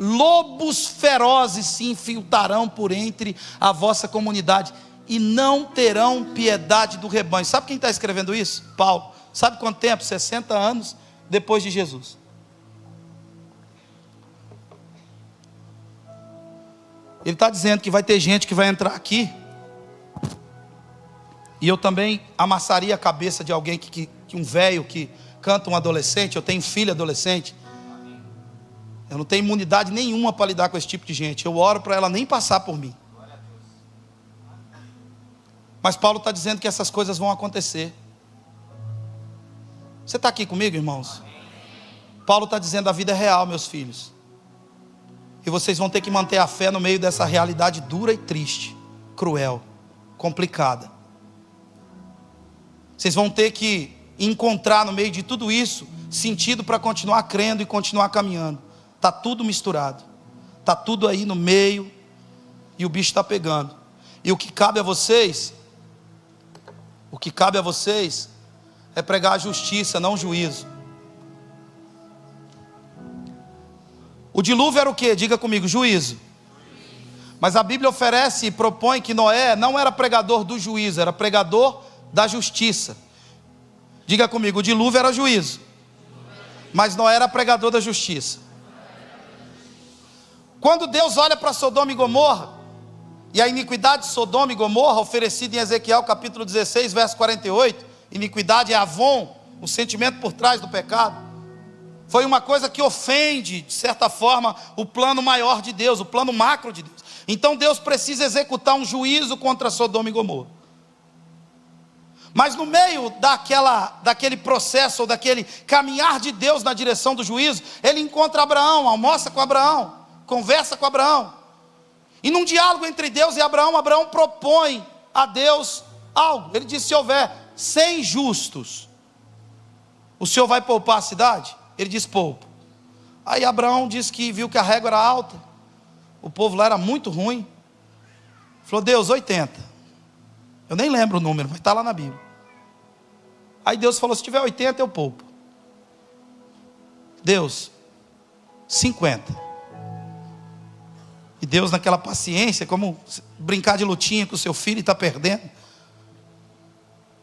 lobos ferozes se infiltrarão por entre a vossa comunidade e não terão piedade do rebanho. Sabe quem está escrevendo isso? Paulo. Sabe quanto tempo? 60 anos depois de Jesus. Ele está dizendo que vai ter gente que vai entrar aqui, e eu também amassaria a cabeça de alguém que um velho que canta um adolescente. Eu tenho filho adolescente. Eu não tenho imunidade nenhuma para lidar com esse tipo de gente. Eu oro para ela nem passar por mim. Mas Paulo está dizendo que essas coisas vão acontecer. Você está aqui comigo, irmãos? Paulo está dizendo: a vida é real, meus filhos. E vocês vão ter que manter a fé no meio dessa realidade dura e triste, cruel, complicada. Vocês vão ter que encontrar no meio de tudo isso sentido para continuar crendo e continuar caminhando. Está tudo misturado, está tudo aí no meio, e o bicho está pegando. E o que cabe a vocês é pregar a justiça, não o juízo. O dilúvio era o quê? Diga comigo: juízo. Mas a Bíblia oferece e propõe que Noé não era pregador do juízo, era pregador da justiça. Diga comigo: o dilúvio era juízo, mas Noé era pregador da justiça. Quando Deus olha para Sodoma e Gomorra, E a iniquidade de Sodoma e Gomorra, oferecida em Ezequiel capítulo 16, verso 48, iniquidade é Avon, o sentimento por trás do pecado, foi uma coisa que ofende, de certa forma, o plano maior de Deus, o plano macro de Deus. Então Deus precisa executar um juízo contra Sodoma e Gomorra. Mas no meio daquele processo, ou daquele caminhar de Deus na direção do juízo, ele encontra Abraão, almoça com Abraão, conversa com Abraão. E num diálogo entre Deus e Abraão, Abraão propõe a Deus algo. Ele diz: se houver 100 justos, o Senhor vai poupar a cidade? Ele diz: poupa. Aí Abraão disse que viu que a régua era alta, o povo lá era muito ruim. Falou: Deus, 80. Eu nem lembro o número, mas está lá na Bíblia. Aí Deus falou: se tiver 80 eu poupo. Deus, 50. E Deus, naquela paciência, como brincar de lutinha com o seu filho e está perdendo.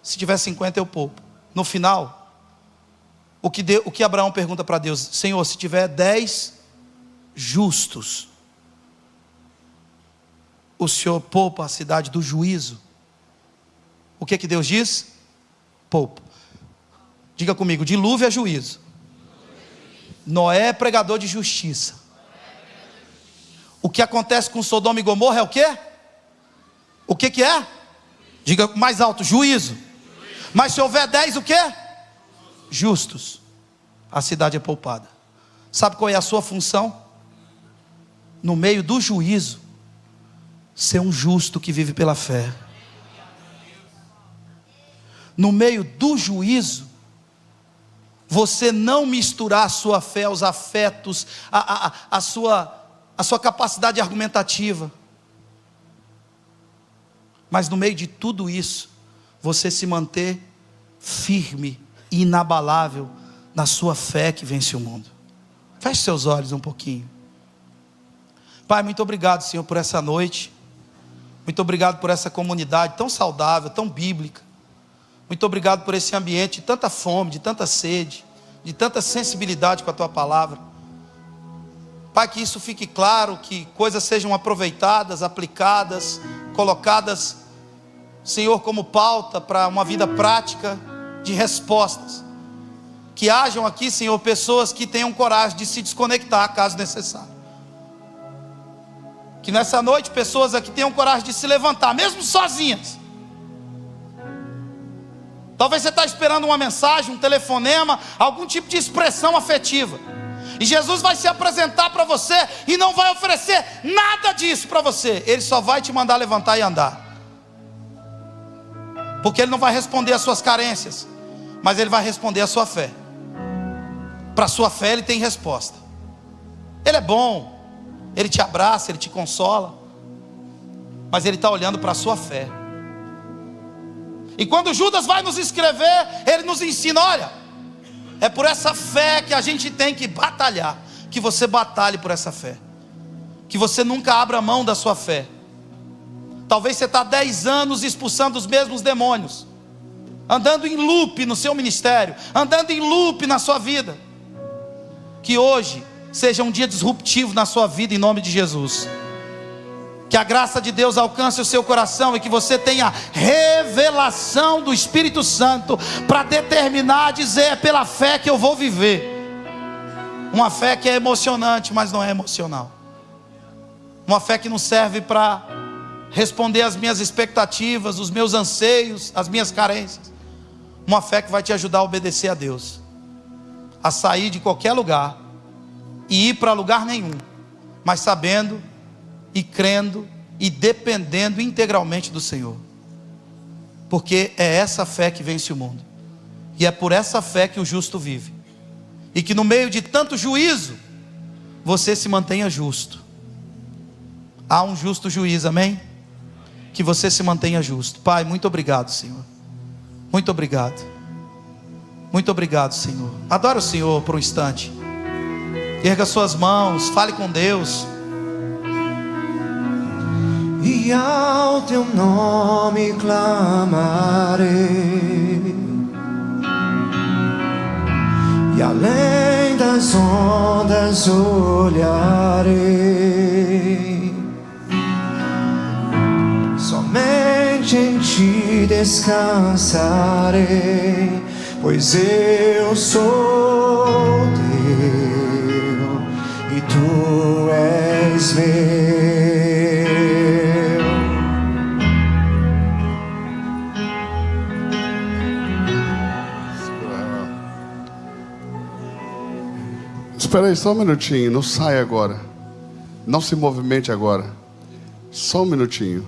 Se tiver 50 eu poupo. No final, o que Abraão pergunta para Deus: Senhor, se tiver 10 justos, o Senhor poupa a cidade do juízo? O que Deus diz? Poupa. Diga comigo: dilúvio é juízo. Noé é pregador de justiça. O que acontece com Sodoma e Gomorra é o quê? O que é? Diga mais alto: juízo. Mas se houver 10 o quê? Justos, a cidade é poupada. Sabe qual é a sua função? No meio do juízo, ser um justo que vive pela fé. No meio do juízo, você não misturar a sua fé aos afetos, a sua capacidade argumentativa. Mas no meio de tudo isso, você se manter firme e inabalável na sua fé que vence o mundo. Feche seus olhos um pouquinho. Pai, muito obrigado, Senhor, por essa noite. Muito obrigado por essa comunidade tão saudável, tão bíblica. Muito obrigado por esse ambiente de tanta fome, de tanta sede, de tanta sensibilidade com a Tua palavra. Pai, que isso fique claro, que coisas sejam aproveitadas, aplicadas, colocadas, Senhor, como pauta para uma vida prática de respostas. Que hajam aqui, Senhor, pessoas que tenham coragem de se desconectar, caso necessário. Que nessa noite, pessoas aqui tenham coragem de se levantar, mesmo sozinhas. Talvez você está esperando uma mensagem, um telefonema, algum tipo de expressão afetiva. E Jesus vai se apresentar para você e não vai oferecer nada disso para você. Ele só vai te mandar levantar e andar. Porque Ele não vai responder às suas carências, mas Ele vai responder à sua fé. Para a sua fé Ele tem resposta. Ele é bom, Ele te abraça, Ele te consola, mas Ele está olhando para a sua fé. E quando Judas vai nos escrever, ele nos ensina: olha, é por essa fé que a gente tem que batalhar. Que você batalhe por essa fé, que você nunca abra mão da sua fé. Talvez você está há 10 anos expulsando os mesmos demônios, andando em loop no seu ministério, andando em loop na sua vida. Que hoje seja um dia disruptivo na sua vida, em nome de Jesus. Que a graça de Deus alcance o seu coração e que você tenha revelação do Espírito Santo para determinar, dizer: é pela fé que eu vou viver. Uma fé que é emocionante, mas não é emocional. Uma fé que não serve para responder às minhas expectativas, os meus anseios, as minhas carências. Uma fé que vai te ajudar a obedecer a Deus, a sair de qualquer lugar e ir para lugar nenhum, mas sabendo e crendo e dependendo integralmente do Senhor. Porque é essa fé que vence o mundo. E é por essa fé que o justo vive. E que no meio de tanto juízo, você se mantenha justo. Há um justo juiz, amém? Que você se mantenha justo. Pai, muito obrigado, Senhor. Muito obrigado. Muito obrigado, Senhor. Adore o Senhor por um instante. Erga suas mãos, fale com Deus. E ao teu nome clamarei, e além das ondas olharei, somente em ti descansarei, pois eu sou teu e tu és meu. Espera aí só um minutinho, não sai agora. Não se movimente agora. Só um minutinho.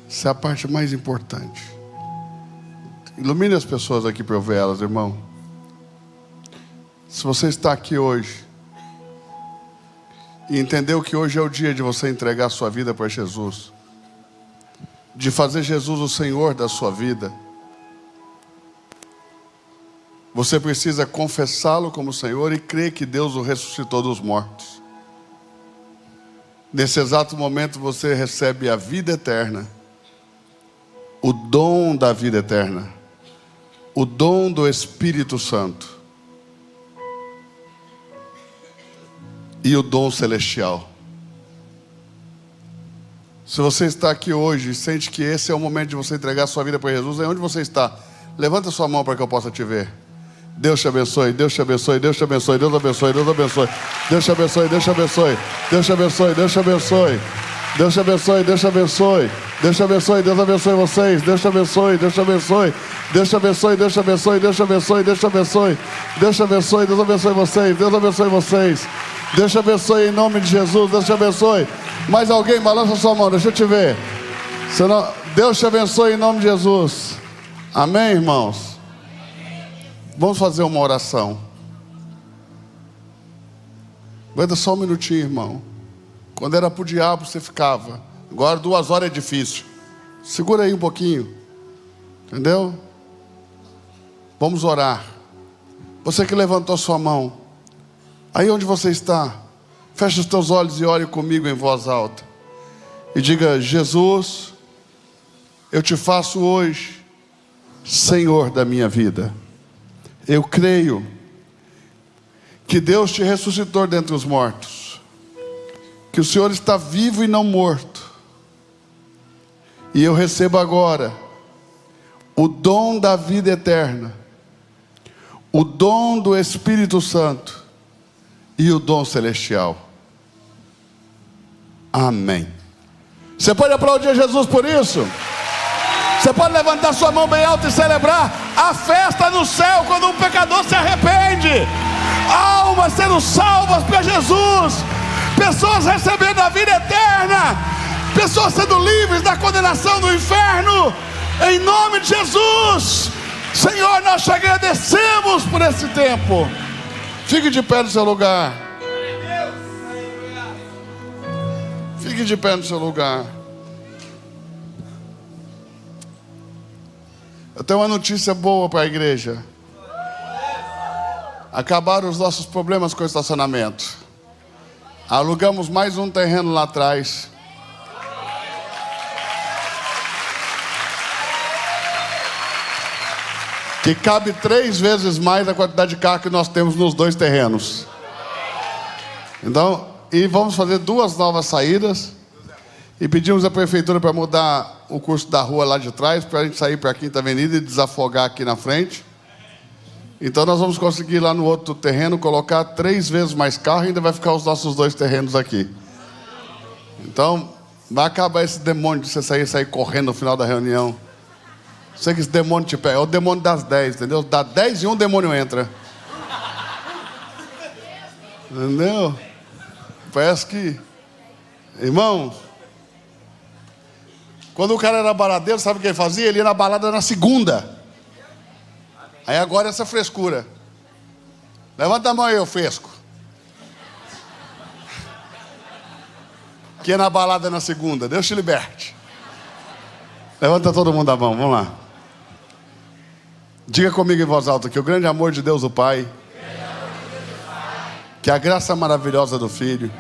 Essa é a parte mais importante. Ilumine as pessoas aqui para eu ver elas, irmão. Se você está aqui hoje e entendeu que hoje é o dia de você entregar a sua vida para Jesus, de fazer Jesus o Senhor da sua vida, você precisa confessá-lo como Senhor e crer que Deus o ressuscitou dos mortos. Nesse exato momento você recebe a vida eterna, o dom da vida eterna, o dom do Espírito Santo e o dom celestial. Se você está aqui hoje e sente que esse é o momento de você entregar a sua vida para Jesus, é onde você está? Levanta sua mão para que eu possa te ver. Deus te abençoe, Deus te abençoe, Deus te abençoe, Deus abençoe, Deus abençoe, Deus te abençoe, Deus te abençoe, Deus te abençoe, Deus te abençoe, Deus te abençoe, Deus te abençoe, Deus te abençoe, Deus abençoe vocês, Deus te abençoe, Deus te abençoe, Deus te abençoe, Deus te abençoe, Deus te abençoe, Deus te abençoe, Deus te abençoe, Deus abençoe vocês, Deus abençoe vocês, Deus te abençoe em nome de Jesus, Deus te abençoe. Mais alguém, balança sua mão, deixa eu te ver. Senão, Deus te abençoe em nome de Jesus. Amém, irmãos? Vamos fazer uma oração. Aguenta só um minutinho, irmão. Quando era para o diabo você ficava. Agora 2 horas é difícil. Segura aí um pouquinho. Entendeu? Vamos orar. Você que levantou sua mão, aí onde você está, feche os teus olhos e ore comigo em voz alta. E diga: Jesus, eu te faço hoje Senhor da minha vida. Eu creio que Deus te ressuscitou dentre os mortos, que o Senhor está vivo e não morto, e eu recebo agora o dom da vida eterna, o dom do Espírito Santo e o dom celestial. Amém. Você pode aplaudir Jesus por isso? Você pode levantar sua mão bem alta e celebrar a festa no céu quando um pecador se arrepende. Almas sendo salvas por Jesus, pessoas recebendo a vida eterna, pessoas sendo livres da condenação do inferno, em nome de Jesus. Senhor, nós te agradecemos por esse tempo. Fique de pé no seu lugar. Fique de pé no seu lugar. Eu tenho uma notícia boa para a igreja. Acabaram os nossos problemas com o estacionamento. Alugamos mais um terreno lá atrás. Que cabe 3 vezes mais a quantidade de carro que nós temos nos 2 terrenos. Então, e vamos fazer 2 novas saídas. E pedimos à prefeitura para mudar o curso da rua lá de trás, para a gente sair para a Quinta Avenida e desafogar aqui na frente. Então nós vamos conseguir lá no outro terreno colocar 3 vezes mais carro e ainda vai ficar os nossos 2 terrenos aqui. Então vai acabar esse demônio de você sair correndo no final da reunião. Sei que esse demônio te pega, é o demônio das 10, entendeu? Dá 10 e um demônio entra. Entendeu? Parece que, irmãos, quando o cara era baladeiro, sabe o que ele fazia? Ele ia na balada na segunda. Aí agora essa frescura. Levanta a mão aí, ô fresco. Que ia na balada na segunda. Deus te liberte. Levanta todo mundo a mão, vamos lá. Diga comigo em voz alta que o grande amor de Deus o Pai, que a graça maravilhosa do Filho,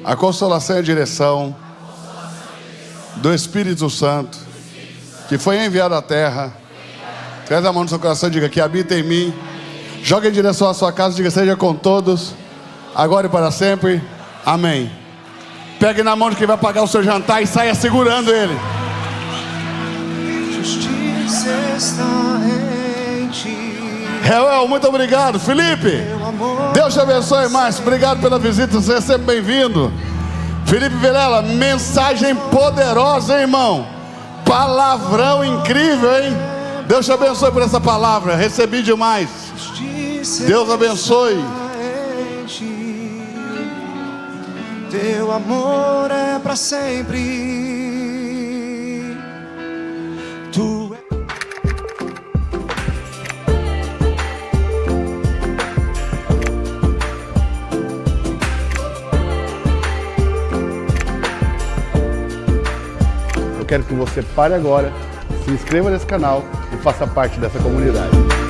a consolação e a direção do Espírito Santo, que foi enviado à terra. Traz a mão no seu coração e diga: que habita em mim. Joga em direção à sua casa e diga: seja com todos, agora e para sempre. Amém. Pegue na mão de quem vai pagar o seu jantar e saia segurando ele. Justiça está em ti. Reuel, muito obrigado. Felipe, Deus te abençoe mais. Obrigado pela visita, você é sempre bem-vindo. Felipe Vilela, mensagem poderosa, hein, irmão? Palavrão incrível, hein? Deus te abençoe por essa palavra. Recebi demais. Deus abençoe. Teu amor é para sempre. Tu Eu quero que você pare agora, se inscreva nesse canal e faça parte dessa comunidade.